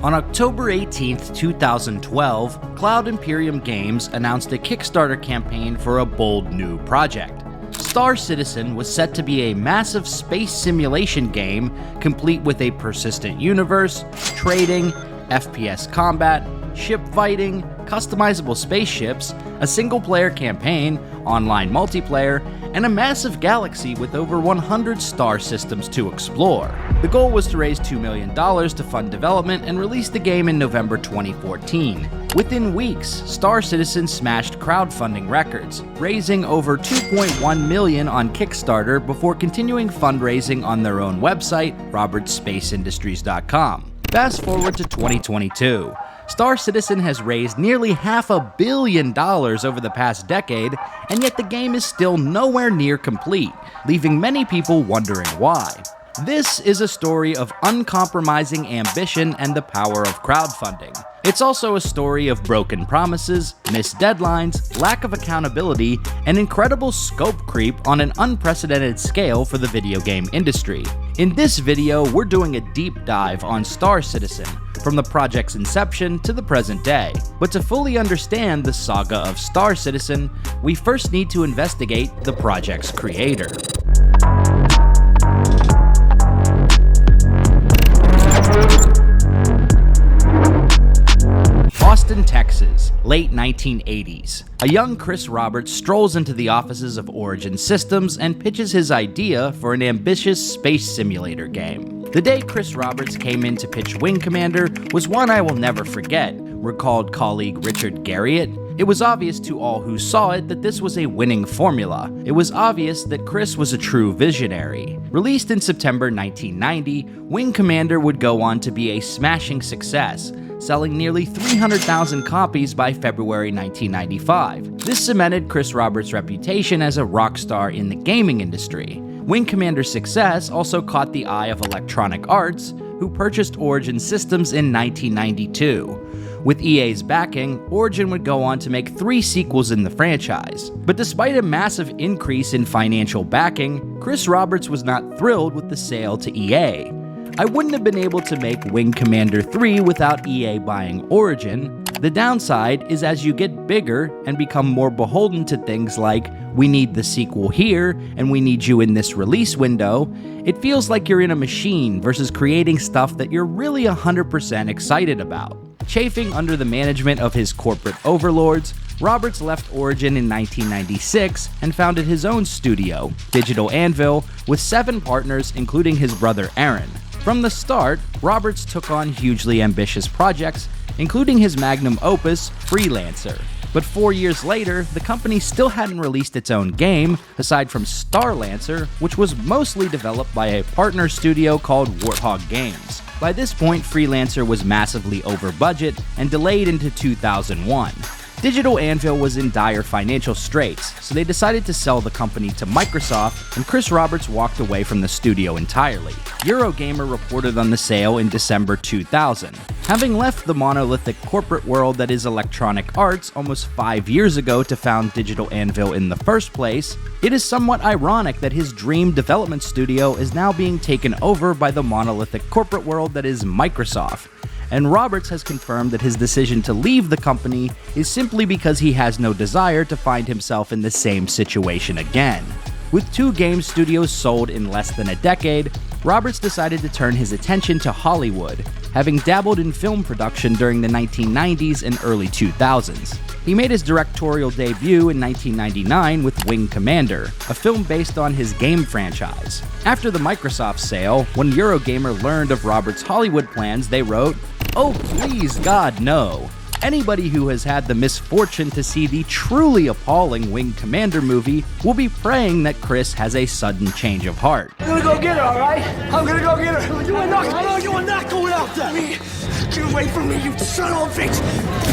On October 18, 2012, Cloud Imperium Games announced a Kickstarter campaign for a bold new project. Star Citizen was set to be a massive space simulation game complete with a persistent universe, trading, FPS combat, ship fighting, customizable spaceships, a single-player campaign, online multiplayer, and a massive galaxy with over 100 star systems to explore. The goal was to raise $2 million to fund development and release the game in November 2014. Within weeks, Star Citizen smashed crowdfunding records, raising over $2.1 million on Kickstarter before continuing fundraising on their own website, robertspaceindustries.com. Fast forward to 2022. Star Citizen has raised nearly $500 million over the past decade, and yet the game is still nowhere near complete, leaving many people wondering why. This is a story of uncompromising ambition and the power of crowdfunding. It's also a story of broken promises, missed deadlines, lack of accountability, and incredible scope creep on an unprecedented scale for the video game industry. In this video, we're doing a deep dive on Star Citizen, from the project's inception to the present day. But to fully understand the saga of Star Citizen, we first need to investigate the project's creator. Austin, Texas, late 1980s. A young Chris Roberts strolls into the offices of Origin Systems and pitches his idea for an ambitious space simulator game. The day Chris Roberts came in to pitch Wing Commander was one I will never forget, recalled colleague Richard Garriott. It was obvious to all who saw it that this was a winning formula. It was obvious that Chris was a true visionary. Released in September 1990, Wing Commander would go on to be a smashing success, selling nearly 300,000 copies by February 1995. This cemented Chris Roberts' reputation as a rock star in the gaming industry. Wing Commander's success also caught the eye of Electronic Arts, who purchased Origin Systems in 1992. With EA's backing, Origin would go on to make 3 sequels in the franchise. But despite a massive increase in financial backing, Chris Roberts was not thrilled with the sale to EA. I wouldn't have been able to make Wing Commander 3 without EA buying Origin. The downside is as you get bigger and become more beholden to things like, we need the sequel here, and we need you in this release window, it feels like you're in a machine versus creating stuff that you're really 100% excited about. Chafing under the management of his corporate overlords, Roberts left Origin in 1996 and founded his own studio, Digital Anvil, with 7 partners including his brother Aaron. From the start, Roberts took on hugely ambitious projects, including his magnum opus, Freelancer. But 4 years later, the company still hadn't released its own game, aside from Starlancer, which was mostly developed by a partner studio called Warthog Games. By this point, Freelancer was massively over budget and delayed into 2001. Digital Anvil was in dire financial straits, so they decided to sell the company to Microsoft, and Chris Roberts walked away from the studio entirely. Eurogamer reported on the sale in December 2000. Having left the monolithic corporate world that is Electronic Arts almost 5 years ago to found Digital Anvil in the first place, it is somewhat ironic that his dream development studio is now being taken over by the monolithic corporate world that is Microsoft. And Roberts has confirmed that his decision to leave the company is simply because he has no desire to find himself in the same situation again. With 2 game studios sold in less than a decade, Roberts decided to turn his attention to Hollywood, having dabbled in film production during the 1990s and early 2000s. He made his directorial debut in 1999 with Wing Commander, a film based on his game franchise. After the Microsoft sale, when Eurogamer learned of Roberts' Hollywood plans, they wrote, "Oh please God, no. Anybody who has had the misfortune to see the truly appalling Wing Commander movie will be praying that Chris has a sudden change of heart." I'm gonna go get her, alright? I'm gonna go get her. You are not, no, you are not going out there. Get away from me, you son of a bitch.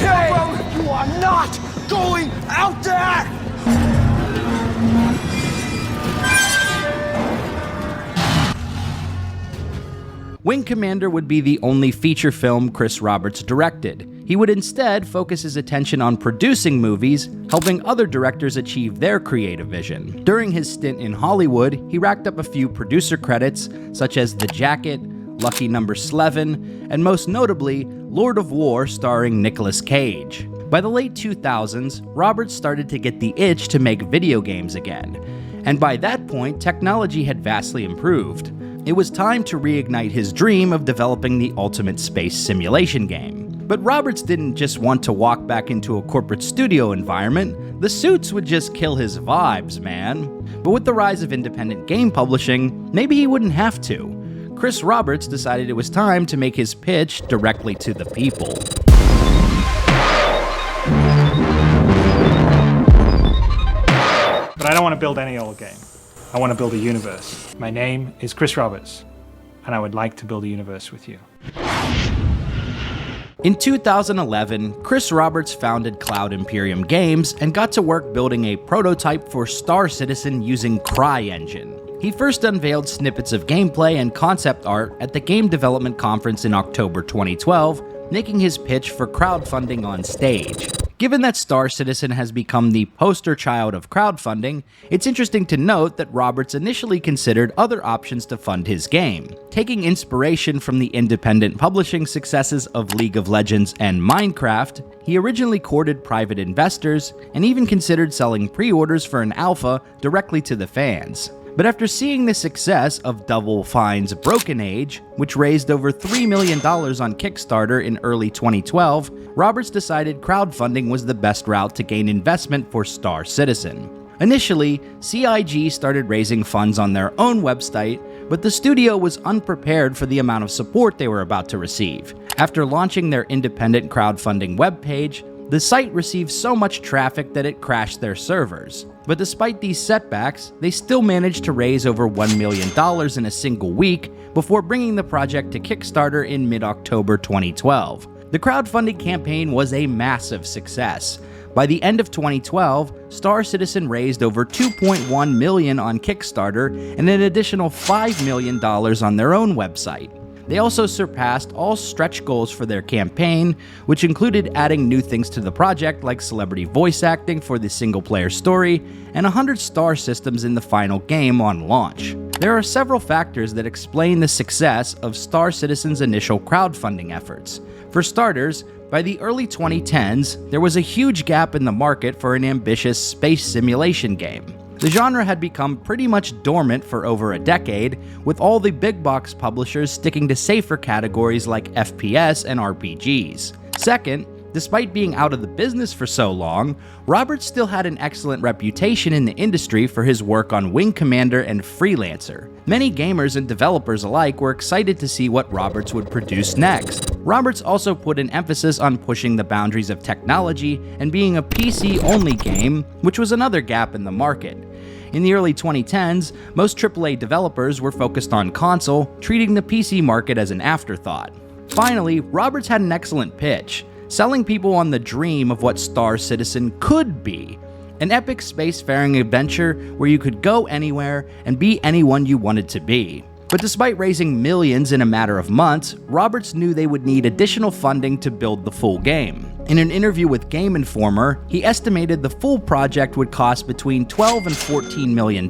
Hey, you are not going out there. Wing Commander would be the only feature film Chris Roberts directed. He would instead focus his attention on producing movies, helping other directors achieve their creative vision. During his stint in Hollywood, he racked up a few producer credits, such as The Jacket, Lucky Number 11, and most notably, Lord of War starring Nicolas Cage. By the late 2000s, Roberts started to get the itch to make video games again, and by that point, technology had vastly improved. It was time to reignite his dream of developing the ultimate space simulation game. But Roberts didn't just want to walk back into a corporate studio environment. The suits would just kill his vibes, man. But with the rise of independent game publishing, maybe he wouldn't have to. Chris Roberts decided it was time to make his pitch directly to the people. But I don't want to build any old game. I want to build a universe. My name is Chris Roberts, and I would like to build a universe with you. In 2011, Chris Roberts founded Imperium Games and got to work building a prototype for Star Citizen using CryEngine. He first unveiled snippets of gameplay and concept art at the Game Development Conference in October 2012, making his pitch for crowdfunding on stage. Given that Star Citizen has become the poster child of crowdfunding, it's interesting to note that Roberts initially considered other options to fund his game. Taking inspiration from the independent publishing successes of League of Legends and Minecraft, he originally courted private investors and even considered selling pre-orders for an alpha directly to the fans. But after seeing the success of Double Fine's Broken Age, which raised over $3 million on Kickstarter in early 2012, Roberts decided crowdfunding was the best route to gain investment for Star Citizen. Initially, CIG started raising funds on their own website, but the studio was unprepared for the amount of support they were about to receive. After launching their independent crowdfunding webpage, the site received so much traffic that it crashed their servers. But despite these setbacks, they still managed to raise over $1 million in a single week before bringing the project to Kickstarter in mid-October 2012. The crowdfunding campaign was a massive success. By the end of 2012, Star Citizen raised over $2.1 million on Kickstarter and an additional $5 million on their own website. They also surpassed all stretch goals for their campaign, which included adding new things to the project like celebrity voice acting for the single-player story and 100 star systems in the final game on launch. There are several factors that explain the success of Star Citizen's initial crowdfunding efforts. For starters, by the early 2010s, there was a huge gap in the market for an ambitious space simulation game. The genre had become pretty much dormant for over a decade, with all the big box publishers sticking to safer categories like FPS and RPGs. Second, despite being out of the business for so long, Roberts still had an excellent reputation in the industry for his work on Wing Commander and Freelancer. Many gamers and developers alike were excited to see what Roberts would produce next. Roberts also put an emphasis on pushing the boundaries of technology and being a PC-only game, which was another gap in the market. In the early 2010s, most AAA developers were focused on console, treating the PC market as an afterthought. Finally, Roberts had an excellent pitch, selling people on the dream of what Star Citizen could be. An epic spacefaring adventure where you could go anywhere and be anyone you wanted to be. But despite raising millions in a matter of months, Roberts knew they would need additional funding to build the full game. In an interview with Game Informer, he estimated the full project would cost between $12 and $14 million,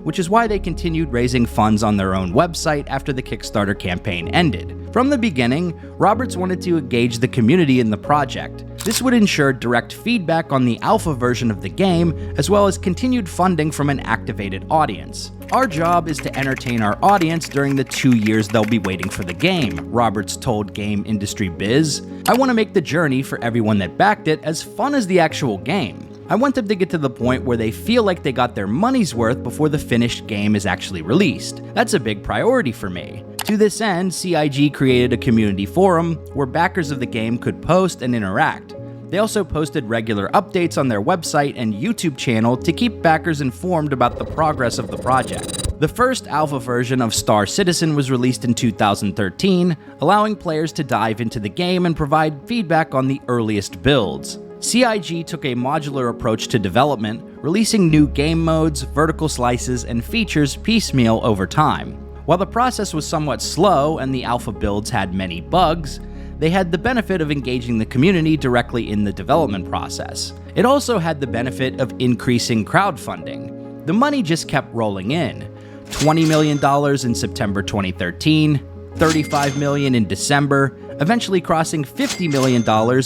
which is why they continued raising funds on their own website after the Kickstarter campaign ended. From the beginning, Roberts wanted to engage the community in the project. This would ensure direct feedback on the alpha version of the game, as well as continued funding from an activated audience. Our job is to entertain our audience during the 2 years they'll be waiting for the game, Roberts told Game Industry Biz. I want to make the journey for everyone that backed it as fun as the actual game. I want them to get to the point where they feel like they got their money's worth before the finished game is actually released. That's a big priority for me. To this end, CIG created a community forum where backers of the game could post and interact. They also posted regular updates on their website and YouTube channel to keep backers informed about the progress of the project. The first alpha version of Star Citizen was released in 2013, allowing players to dive into the game and provide feedback on the earliest builds. CIG took a modular approach to development, releasing new game modes, vertical slices, and features piecemeal over time. While the process was somewhat slow and the alpha builds had many bugs, they had the benefit of engaging the community directly in the development process. It also had the benefit of increasing crowdfunding. The money just kept rolling in. $20 million in September 2013, $35 million in December, eventually crossing $50 million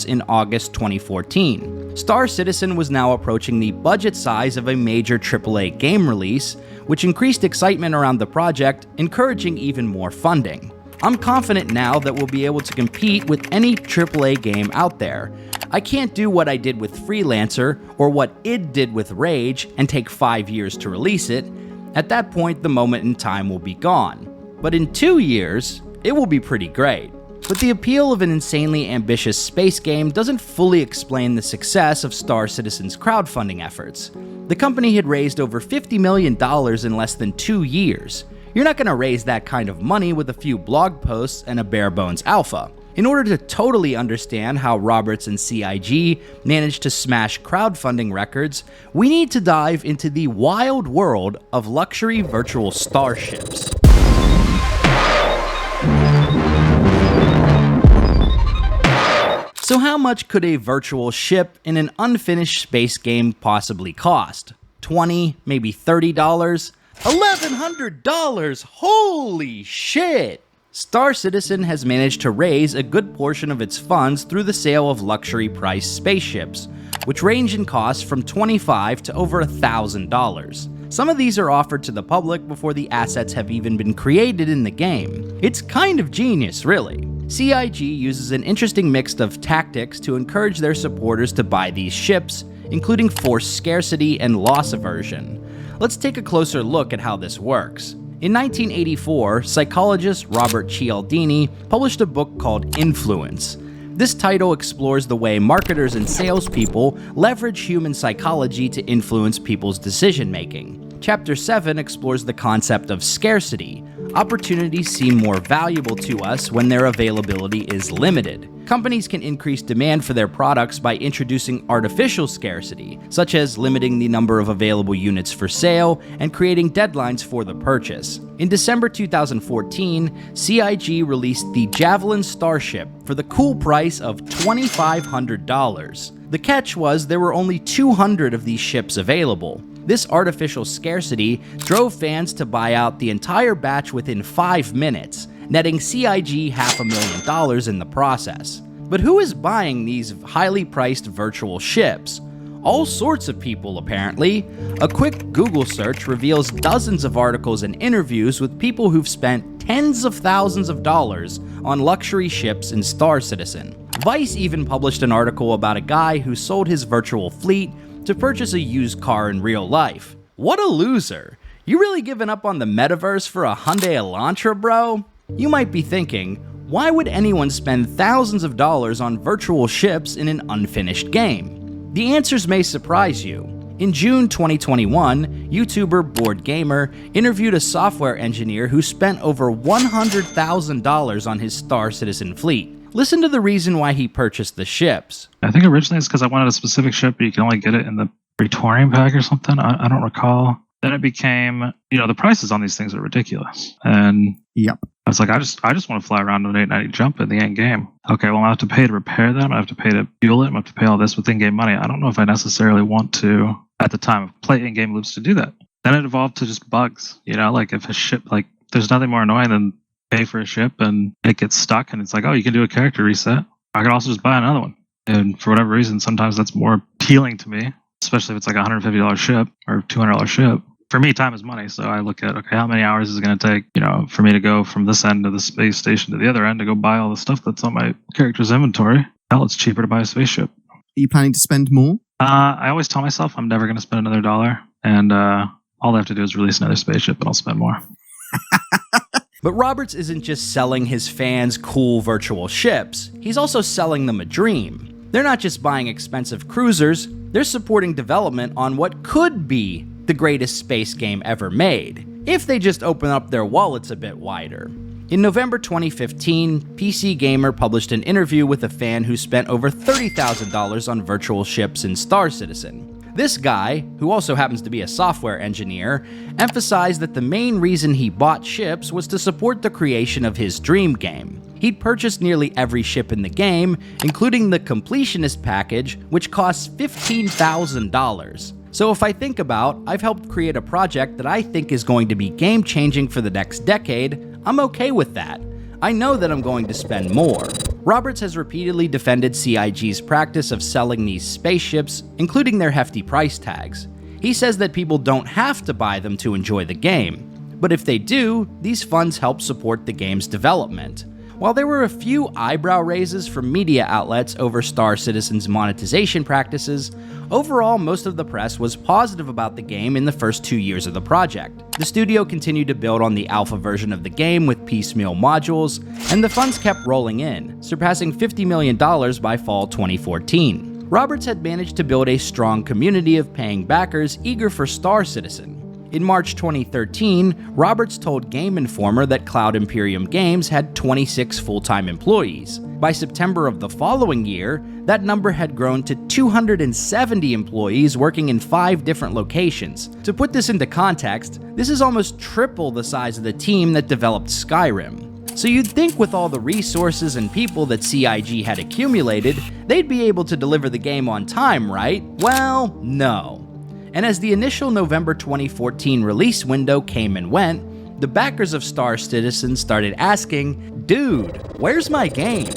in August 2014. Star Citizen was now approaching the budget size of a major AAA game release, which increased excitement around the project, encouraging even more funding. I'm confident now that we'll be able to compete with any AAA game out there. I can't do what I did with Freelancer or what id did with Rage and take 5 years to release it. At that point, the moment in time will be gone. But in 2 years, it will be pretty great. But the appeal of an insanely ambitious space game doesn't fully explain the success of Star Citizen's crowdfunding efforts. The company had raised over $50 million in less than 2 years. You're not going to raise that kind of money with a few blog posts and a bare-bones alpha. In order to totally understand how Roberts and CIG managed to smash crowdfunding records, we need to dive into the wild world of luxury virtual starships. So how much could a virtual ship in an unfinished space game possibly cost? $20, maybe $30? $1,100! Holy shit! Star Citizen has managed to raise a good portion of its funds through the sale of luxury-priced spaceships, which range in cost from $25 to over $1,000. Some of these are offered to the public before the assets have even been created in the game. It's kind of genius, really. CIG uses an interesting mix of tactics to encourage their supporters to buy these ships, including forced scarcity and loss aversion. Let's take a closer look at how this works. In 1984, psychologist Robert Cialdini published a book called Influence. This title explores the way marketers and salespeople leverage human psychology to influence people's decision-making. Chapter 7 explores the concept of scarcity. Opportunities seem more valuable to us when their availability is limited. Companies can increase demand for their products by introducing artificial scarcity, such as limiting the number of available units for sale and creating deadlines for the purchase. In December 2014, CIG released the Javelin Starship for the cool price of $2,500. The catch was there were only 200 of these ships available. This artificial scarcity drove fans to buy out the entire batch within 5 minutes, netting CIG $500,000 in the process. But who is buying these highly priced virtual ships? All sorts of people, apparently. A quick Google search reveals dozens of articles and interviews with people who've spent tens of thousands of dollars on luxury ships in Star Citizen. Vice even published an article about a guy who sold his virtual fleet to purchase a used car in real life. What a loser! You really giving up on the metaverse for a Hyundai Elantra, bro? You might be thinking, why would anyone spend thousands of dollars on virtual ships in an unfinished game? The answers may surprise you. In June 2021, YouTuber Bored Gamer interviewed a software engineer who spent over $100,000 on his Star Citizen fleet. Listen to the reason why he purchased the ships. I think originally it's because I wanted a specific ship, but you can only get it in the Praetorian pack or something. I don't recall. Then it became, the prices on these things are ridiculous. And yep. I was like, I just want to fly around on an 890 jump in the end game. Okay, well, I have to pay to repair them. I have to pay to fuel it. I have to pay all this with in-game money. I don't know if I necessarily want to, at the time, play in-game loops to do that. Then it evolved to just bugs. Like if a ship, there's nothing more annoying than pay for a ship and it gets stuck and it's like, oh, you can do a character reset. I could also just buy another one. And for whatever reason, sometimes that's more appealing to me, especially if it's like a $150 ship or $200 ship. For me, time is money. So I look at, okay, how many hours is it going to take, for me to go from this end of the space station to the other end to go buy all the stuff that's on my character's inventory? Hell, it's cheaper to buy a spaceship. Are you planning to spend more? I always tell myself I'm never going to spend another dollar. And all I have to do is release another spaceship and I'll spend more. But Roberts isn't just selling his fans cool virtual ships, he's also selling them a dream. They're not just buying expensive cruisers, they're supporting development on what could be the greatest space game ever made, if they just open up their wallets a bit wider. In November 2015, PC Gamer published an interview with a fan who spent over $30,000 on virtual ships in Star Citizen. This guy, who also happens to be a software engineer, emphasized that the main reason he bought ships was to support the creation of his dream game. He'd purchased nearly every ship in the game, including the Completionist package, which costs $15,000. So if I think about, I've helped create a project that I think is going to be game-changing for the next decade, I'm okay with that. I know that I'm going to spend more. Roberts has repeatedly defended CIG's practice of selling these spaceships, including their hefty price tags. He says that people don't have to buy them to enjoy the game, but if they do, these funds help support the game's development. While there were a few eyebrow raises from media outlets over Star Citizen's monetization practices, overall most of the press was positive about the game in the first 2 years of the project. The studio continued to build on the alpha version of the game with piecemeal modules, and the funds kept rolling in, surpassing $50 million by fall 2014. Roberts had managed to build a strong community of paying backers eager for Star Citizen. In March 2013, Roberts told Game Informer that Cloud Imperium Games had 26 full-time employees. By September of the following year, that number had grown to 270 employees working in 5 different locations. To put this into context, this is almost triple the size of the team that developed Skyrim. So you'd think with all the resources and people that CIG had accumulated, they'd be able to deliver the game on time, right? Well, no. And as the initial November 2014 release window came and went, the backers of Star Citizen started asking, "Dude, where's my game?"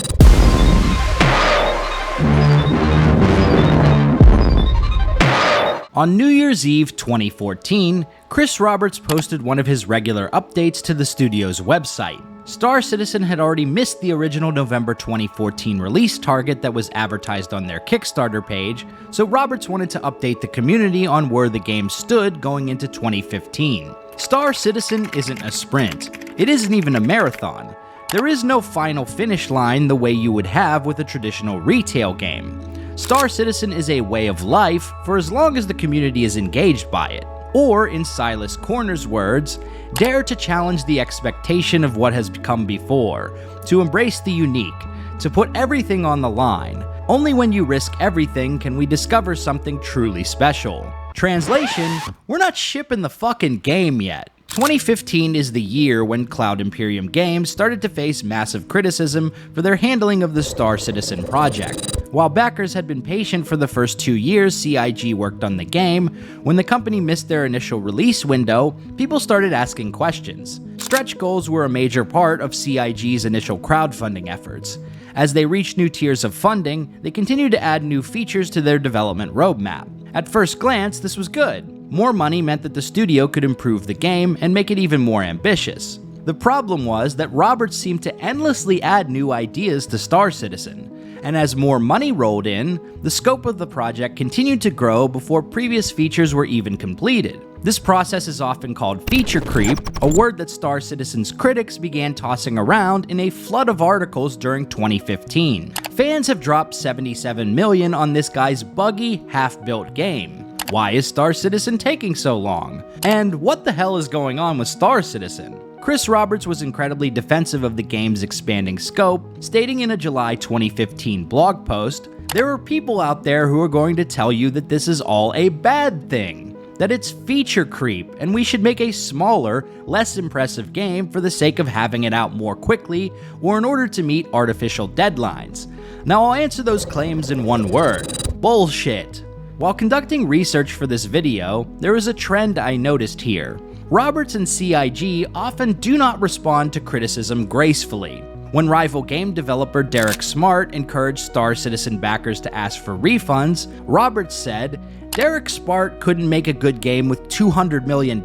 On New Year's Eve 2014, Chris Roberts posted one of his regular updates to the studio's website. Star Citizen had already missed the original November 2014 release target that was advertised on their Kickstarter page, so Roberts wanted to update the community on where the game stood going into 2015. Star Citizen isn't a sprint. It isn't even a marathon. There is no final finish line the way you would have with a traditional retail game. Star Citizen is a way of life for as long as the community is engaged by it. Or, in Silas Corner's words, dare to challenge the expectation of what has come before, to embrace the unique, to put everything on the line. Only when you risk everything can we discover something truly special. Translation, we're not shipping the fucking game yet. 2015 is the year when Cloud Imperium Games started to face massive criticism for their handling of the Star Citizen project. While backers had been patient for the first 2 years CIG worked on the game, when the company missed their initial release window, people started asking questions. Stretch goals were a major part of CIG's initial crowdfunding efforts. As they reached new tiers of funding, they continued to add new features to their development roadmap. At first glance, this was good. More money meant that the studio could improve the game and make it even more ambitious. The problem was that Roberts seemed to endlessly add new ideas to Star Citizen. And as more money rolled in, the scope of the project continued to grow before previous features were even completed. This process is often called feature creep, a word that Star Citizen's critics began tossing around in a flood of articles during 2015. Fans have dropped $77 million on this guy's buggy, half-built game. Why is Star Citizen taking so long? And what the hell is going on with Star Citizen? Chris Roberts was incredibly defensive of the game's expanding scope, stating in a July 2015 blog post, "There are people out there who are going to tell you that this is all a bad thing, that it's feature creep, and we should make a smaller, less impressive game for the sake of having it out more quickly or in order to meet artificial deadlines." Now I'll answer those claims in one word: bullshit. While conducting research for this video, there is a trend I noticed here. Roberts and CIG often do not respond to criticism gracefully. When rival game developer Derek Smart encouraged Star Citizen backers to ask for refunds, Roberts said, "Derek Smart couldn't make a good game with $200 million,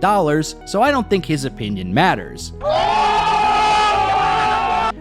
so I don't think his opinion matters."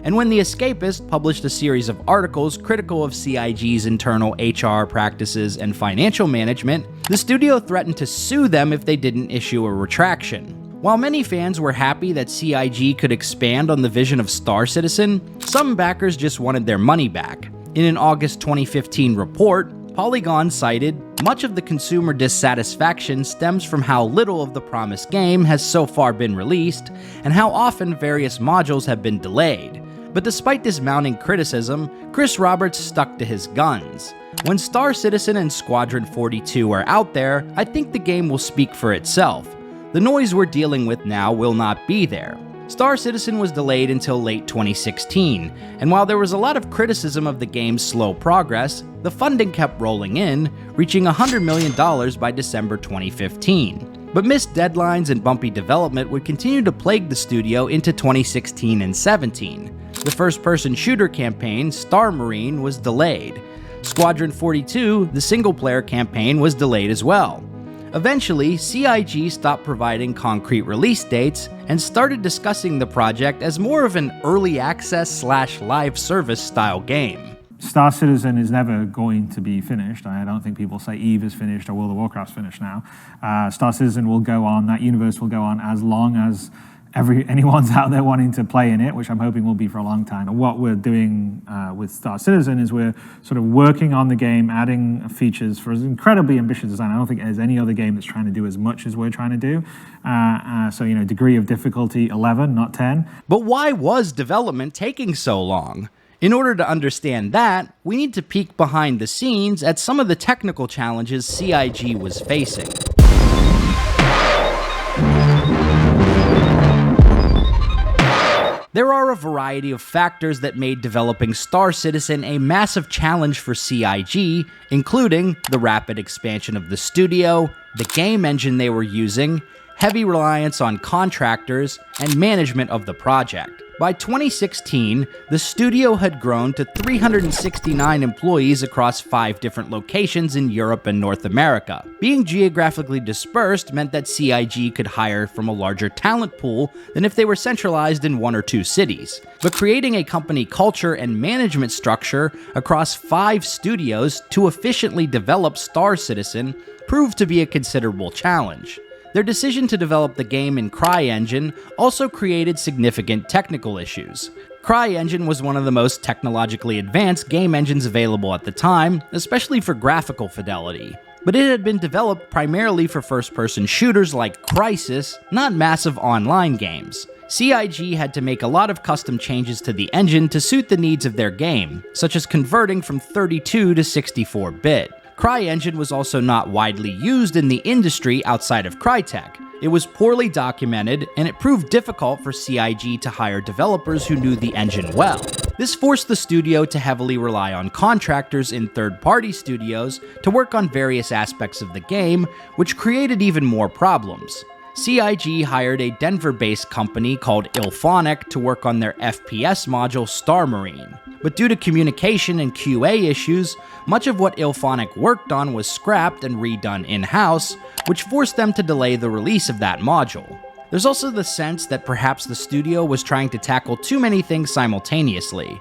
And when The Escapist published a series of articles critical of CIG's internal HR practices and financial management, the studio threatened to sue them if they didn't issue a retraction. While many fans were happy that CIG could expand on the vision of Star Citizen, some backers just wanted their money back. In an August 2015 report, Polygon cited, "Much of the consumer dissatisfaction stems from how little of the promised game has so far been released, and how often various modules have been delayed." But despite this mounting criticism, Chris Roberts stuck to his guns. When Star Citizen and Squadron 42 are out there, I think the game will speak for itself. The noise we're dealing with now will not be there. Star Citizen was delayed until late 2016, and while there was a lot of criticism of the game's slow progress, the funding kept rolling in, reaching $100 million by December 2015. But missed deadlines and bumpy development would continue to plague the studio into 2016 and 17. The first-person shooter campaign, Star Marine, was delayed. Squadron 42, the single-player campaign, was delayed as well. Eventually, CIG stopped providing concrete release dates and started discussing the project as more of an early access / live service style game. Star Citizen is never going to be finished. I don't think people say EVE is finished or World of Warcraft's finished now. Star Citizen will go on, that universe will go on as long as anyone's out there wanting to play in it, which I'm hoping will be for a long time. And what we're doing with Star Citizen is we're sort of working on the game, adding features for an incredibly ambitious design. I don't think there's any other game that's trying to do as much as we're trying to do. So, degree of difficulty 11, not 10. But why was development taking so long? In order to understand that, we need to peek behind the scenes at some of the technical challenges CIG was facing. There are a variety of factors that made developing Star Citizen a massive challenge for CIG, including the rapid expansion of the studio, the game engine they were using, heavy reliance on contractors, and management of the project. By 2016, the studio had grown to 369 employees across 5 different locations in Europe and North America. Being geographically dispersed meant that CIG could hire from a larger talent pool than if they were centralized in 1 or 2 cities. But creating a company culture and management structure across 5 studios to efficiently develop Star Citizen proved to be a considerable challenge. Their decision to develop the game in CryEngine also created significant technical issues. CryEngine was one of the most technologically advanced game engines available at the time, especially for graphical fidelity. But it had been developed primarily for first-person shooters like Crysis, not massive online games. CIG had to make a lot of custom changes to the engine to suit the needs of their game, such as converting from 32 to 64-bit. CryEngine was also not widely used in the industry outside of Crytek. It was poorly documented, and it proved difficult for CIG to hire developers who knew the engine well. This forced the studio to heavily rely on contractors in third-party studios to work on various aspects of the game, which created even more problems. CIG hired a Denver-based company called Ilphonic to work on their FPS module Star Marine. But due to communication and QA issues, much of what Ilphonic worked on was scrapped and redone in-house, which forced them to delay the release of that module. There's also the sense that perhaps the studio was trying to tackle too many things simultaneously.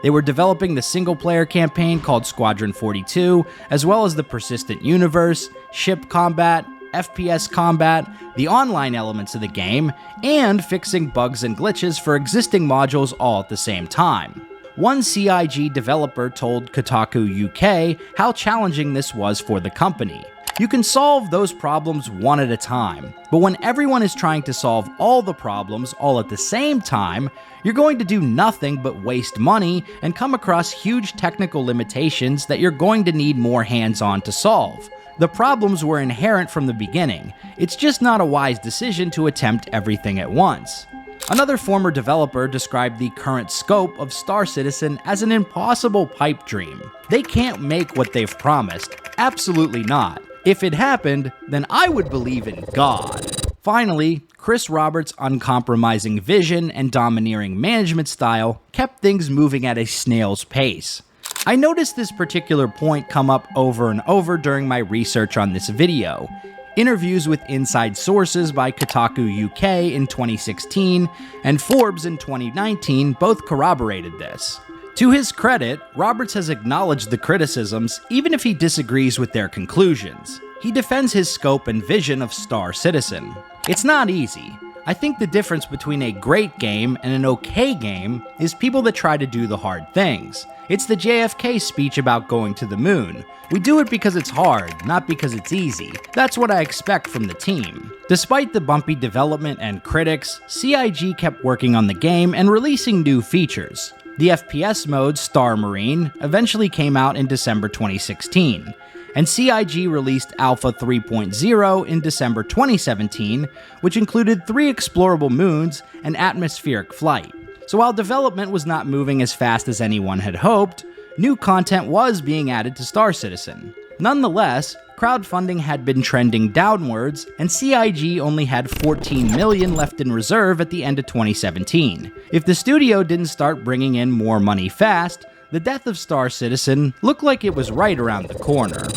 They were developing the single-player campaign called Squadron 42, as well as the persistent universe, ship combat, FPS combat, the online elements of the game, and fixing bugs and glitches for existing modules all at the same time. One CIG developer told Kotaku UK how challenging this was for the company. You can solve those problems one at a time, but when everyone is trying to solve all the problems all at the same time, you're going to do nothing but waste money and come across huge technical limitations that you're going to need more hands-on to solve. The problems were inherent from the beginning. It's just not a wise decision to attempt everything at once. Another former developer described the current scope of Star Citizen as an impossible pipe dream. They can't make what they've promised. Absolutely not. If it happened, then I would believe in God. Finally, Chris Roberts' uncompromising vision and domineering management style kept things moving at a snail's pace. I noticed this particular point come up over and over during my research on this video. Interviews with inside sources by Kotaku UK in 2016 and Forbes in 2019 both corroborated this. To his credit, Roberts has acknowledged the criticisms even if he disagrees with their conclusions. He defends his scope and vision of Star Citizen. It's not easy. I think the difference between a great game and an okay game is people that try to do the hard things. It's the JFK speech about going to the moon. We do it because it's hard, not because it's easy. That's what I expect from the team. Despite the bumpy development and critics, CIG kept working on the game and releasing new features. The FPS mode, Star Marine, eventually came out in December 2016. And CIG released Alpha 3.0 in December 2017, which included 3 explorable moons and atmospheric flight. So while development was not moving as fast as anyone had hoped, new content was being added to Star Citizen. Nonetheless, crowdfunding had been trending downwards, and CIG only had 14 million left in reserve at the end of 2017. If the studio didn't start bringing in more money fast, the death of Star Citizen looked like it was right around the corner.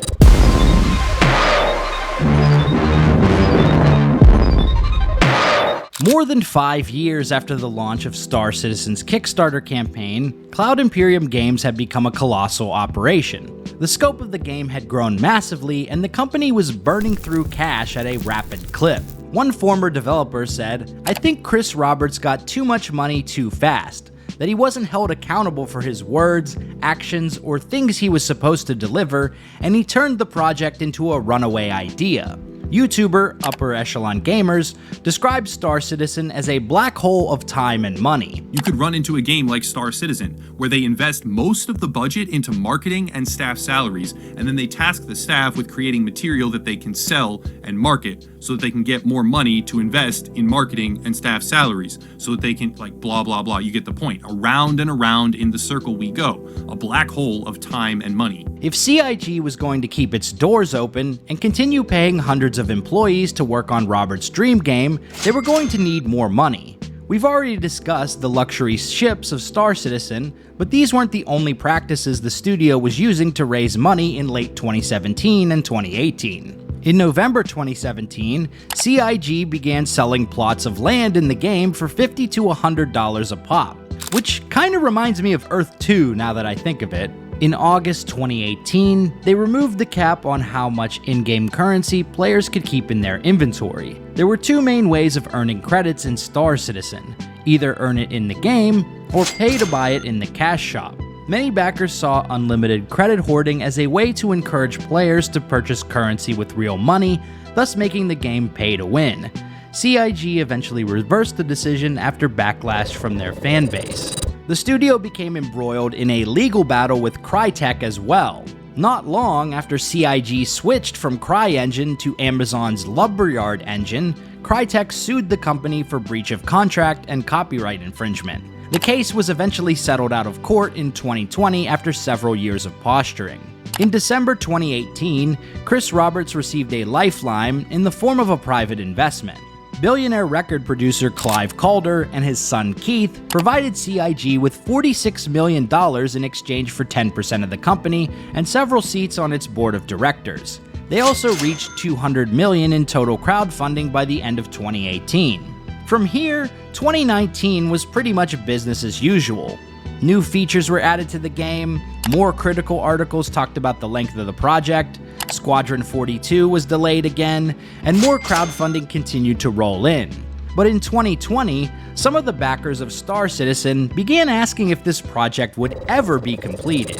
More than 5 years after the launch of Star Citizen's Kickstarter campaign, Cloud Imperium Games had become a colossal operation. The scope of the game had grown massively, and the company was burning through cash at a rapid clip. One former developer said, "I think Chris Roberts got too much money too fast, that he wasn't held accountable for his words, actions, or things he was supposed to deliver, and he turned the project into a runaway idea." YouTuber Upper Echelon Gamers describes Star Citizen as a black hole of time and money. You could run into a game like Star Citizen, where they invest most of the budget into marketing and staff salaries, and then they task the staff with creating material that they can sell and market, so that they can get more money to invest in marketing and staff salaries, so that they can, like, blah blah blah, you get the point. Around and around in the circle we go, a black hole of time and money. If CIG was going to keep its doors open and continue paying hundreds of employees to work on Robert's dream game, they were going to need more money. We've already discussed the luxury ships of Star Citizen, but these weren't the only practices the studio was using to raise money in late 2017 and 2018. In November 2017, CIG began selling plots of land in the game for $50 to $100 a pop, which kinda reminds me of Earth 2 now that I think of it. In August 2018, they removed the cap on how much in-game currency players could keep in their inventory. There were two main ways of earning credits in Star Citizen: either earn it in the game, or pay to buy it in the cash shop. Many backers saw unlimited credit hoarding as a way to encourage players to purchase currency with real money, thus making the game pay to win. CIG eventually reversed the decision after backlash from their fanbase. The studio became embroiled in a legal battle with Crytek as well. Not long after CIG switched from CryEngine to Amazon's Lumberyard engine, Crytek sued the company for breach of contract and copyright infringement. The case was eventually settled out of court in 2020 after several years of posturing. In December 2018, Chris Roberts received a lifeline in the form of a private investment. Billionaire record producer Clive Calder and his son Keith provided CIG with $46 million in exchange for 10% of the company and several seats on its board of directors. They also reached $200 million in total crowdfunding by the end of 2018. From here, 2019 was pretty much business as usual. New features were added to the game, more critical articles talked about the length of the project, Squadron 42 was delayed again, and more crowdfunding continued to roll in. But in 2020, some of the backers of Star Citizen began asking if this project would ever be completed.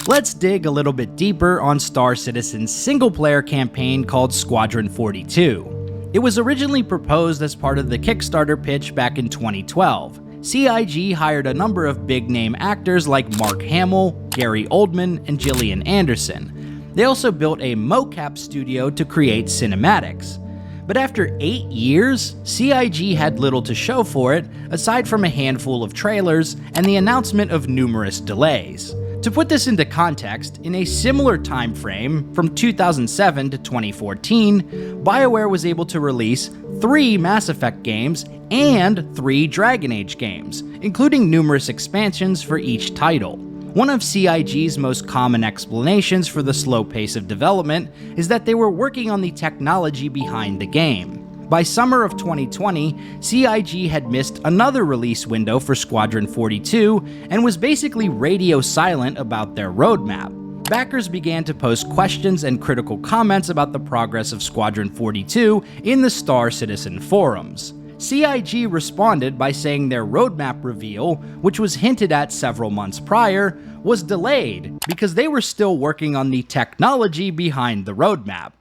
Let's dig a little bit deeper on Star Citizen's single-player campaign called Squadron 42. It was originally proposed as part of the Kickstarter pitch back in 2012. CIG hired a number of big-name actors like Mark Hamill, Gary Oldman, and Gillian Anderson. They also built a mocap studio to create cinematics. But after 8 years, CIG had little to show for it, aside from a handful of trailers and the announcement of numerous delays. To put this into context, in a similar time frame, from 2007 to 2014, BioWare was able to release 3 Mass Effect games and 3 Dragon Age games, including numerous expansions for each title. One of CIG's most common explanations for the slow pace of development is that they were working on the technology behind the game. By summer of 2020, CIG had missed another release window for Squadron 42 and was basically radio silent about their roadmap. Backers began to post questions and critical comments about the progress of Squadron 42 in the Star Citizen forums. CIG responded by saying their roadmap reveal, which was hinted at several months prior, was delayed because they were still working on the technology behind the roadmap.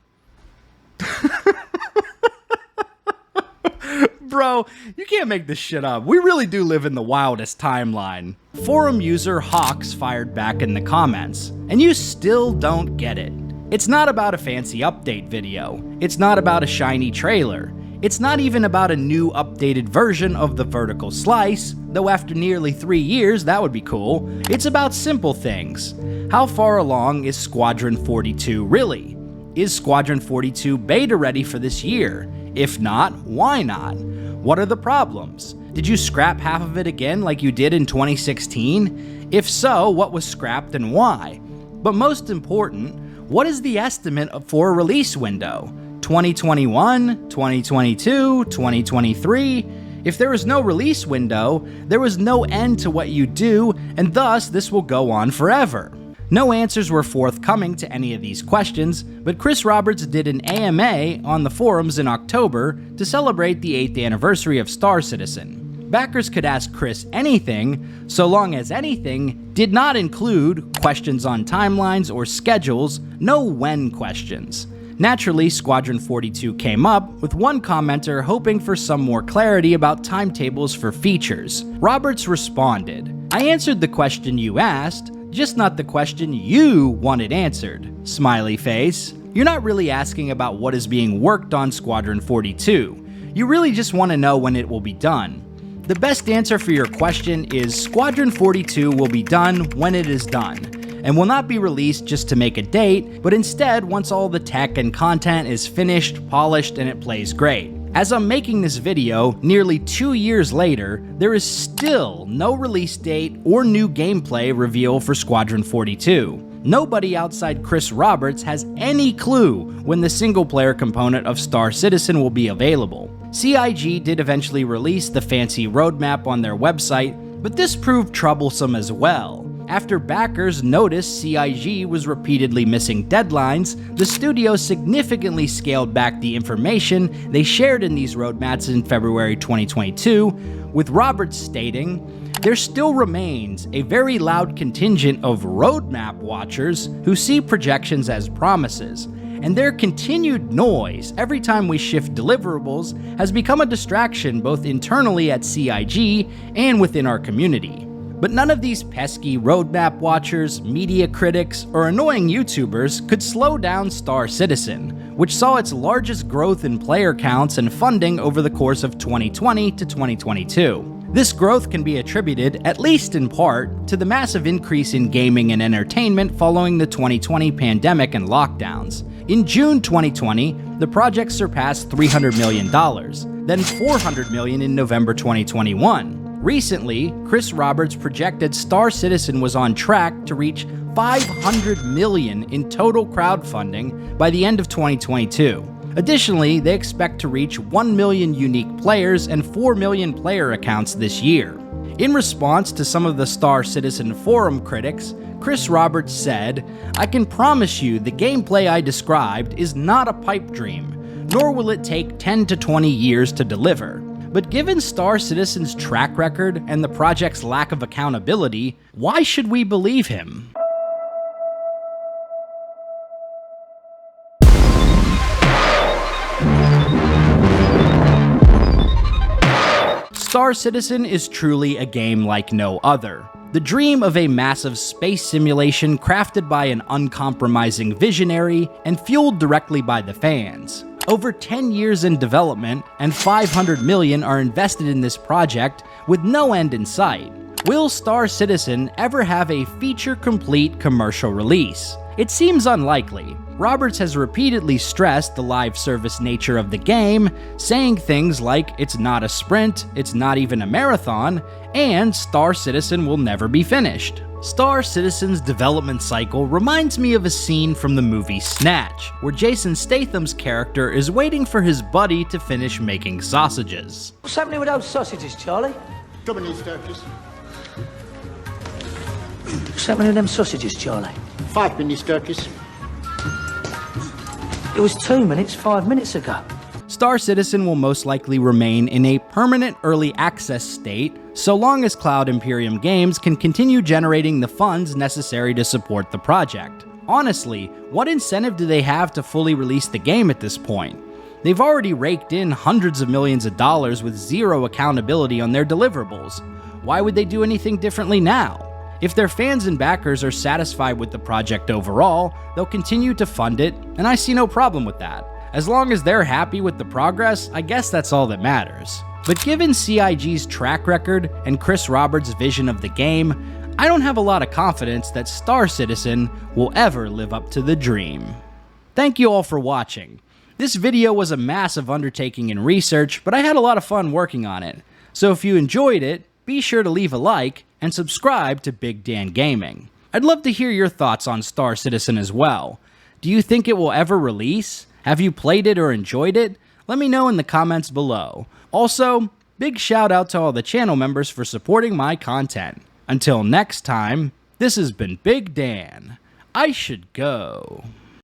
Bro, you can't make this shit up. We really do live in the wildest timeline. Forum user Hawks fired back in the comments, and you still don't get it. It's not about a fancy update video. It's not about a shiny trailer. It's not even about a new updated version of the vertical slice, though after nearly 3 years that would be cool. It's about simple things. How far along is Squadron 42 really? Is Squadron 42 beta ready for this year? If not, why not? What are the problems? Did you scrap half of it again like you did in 2016? If so, what was scrapped and why? But most important, what is the estimate for a release window? 2021, 2022, 2023? If there was no release window, there was no end to what you do, and thus this will go on forever. No answers were forthcoming to any of these questions, but Chris Roberts did an AMA on the forums in October to celebrate the 8th anniversary of Star Citizen. Backers could ask Chris anything, so long as anything did not include questions on timelines or schedules, no when questions. Naturally, Squadron 42 came up, with one commenter hoping for some more clarity about timetables for features. Roberts responded, "I answered the question you asked, just not the question you wanted answered. Smiley face. You're not really asking about what is being worked on Squadron 42. You really just want to know when it will be done. The best answer for your question is Squadron 42 will be done when it is done, and will not be released just to make a date, but instead once all the tech and content is finished, polished, and it plays great. As I'm making this video, nearly 2 years later, there is still no release date or new gameplay reveal for Squadron 42. Nobody outside Chris Roberts has any clue when the single-player component of Star Citizen will be available. CIG did eventually release the fancy roadmap on their website, but this proved troublesome as well. After backers noticed CIG was repeatedly missing deadlines, the studio significantly scaled back the information they shared in these roadmaps in February 2022, with Roberts stating, "There still remains a very loud contingent of roadmap watchers who see projections as promises, and their continued noise every time we shift deliverables has become a distraction both internally at CIG and within our community." But none of these pesky roadmap watchers, media critics, or annoying YouTubers could slow down Star Citizen, which saw its largest growth in player counts and funding over the course of 2020 to 2022. This growth can be attributed, at least in part, to the massive increase in gaming and entertainment following the 2020 pandemic and lockdowns. In June 2020, the project surpassed $300 million, then $400 million in November 2021. Recently, Chris Roberts projected Star Citizen was on track to reach $500 million in total crowdfunding by the end of 2022. Additionally, they expect to reach 1 million unique players and 4 million player accounts this year. In response to some of the Star Citizen forum critics, Chris Roberts said, "I can promise you the gameplay I described is not a pipe dream, nor will it take 10 to 20 years to deliver. But given Star Citizen's track record and the project's lack of accountability, why should we believe him?" Star Citizen is truly a game like no other. The dream of a massive space simulation crafted by an uncompromising visionary and fueled directly by the fans. Over 10 years in development, and $500 million are invested in this project with no end in sight. Will Star Citizen ever have a feature-complete commercial release? It seems unlikely. Roberts has repeatedly stressed the live service nature of the game, saying things like it's not a sprint, it's not even a marathon, and Star Citizen will never be finished. Star Citizen's development cycle reminds me of a scene from the movie Snatch, where Jason Statham's character is waiting for his buddy to finish making sausages. What's happening with those sausages, Charlie? Coming in, Sturkis. What's happening with them sausages, Charlie? 5 minutes, Sturkis. It was 2 minutes 5 minutes ago. Star Citizen will most likely remain in a permanent early access state so long as Cloud Imperium Games can continue generating the funds necessary to support the project. Honestly, what incentive do they have to fully release the game at this point? They've already raked in hundreds of millions of dollars with zero accountability on their deliverables. Why would they do anything differently now? If their fans and backers are satisfied with the project overall, they'll continue to fund it, and I see no problem with that. As long as they're happy with the progress, I guess that's all that matters. But given CIG's track record and Chris Roberts' vision of the game, I don't have a lot of confidence that Star Citizen will ever live up to the dream. Thank you all for watching. This video was a massive undertaking in research, but I had a lot of fun working on it. So if you enjoyed it, be sure to leave a like and subscribe to Big Dan Gaming. I'd love to hear your thoughts on Star Citizen as well. Do you think it will ever release? Have you played it or enjoyed it? Let me know in the comments below. Also, big shout out to all the channel members for supporting my content. Until next time, this has been Big Dan. I should go.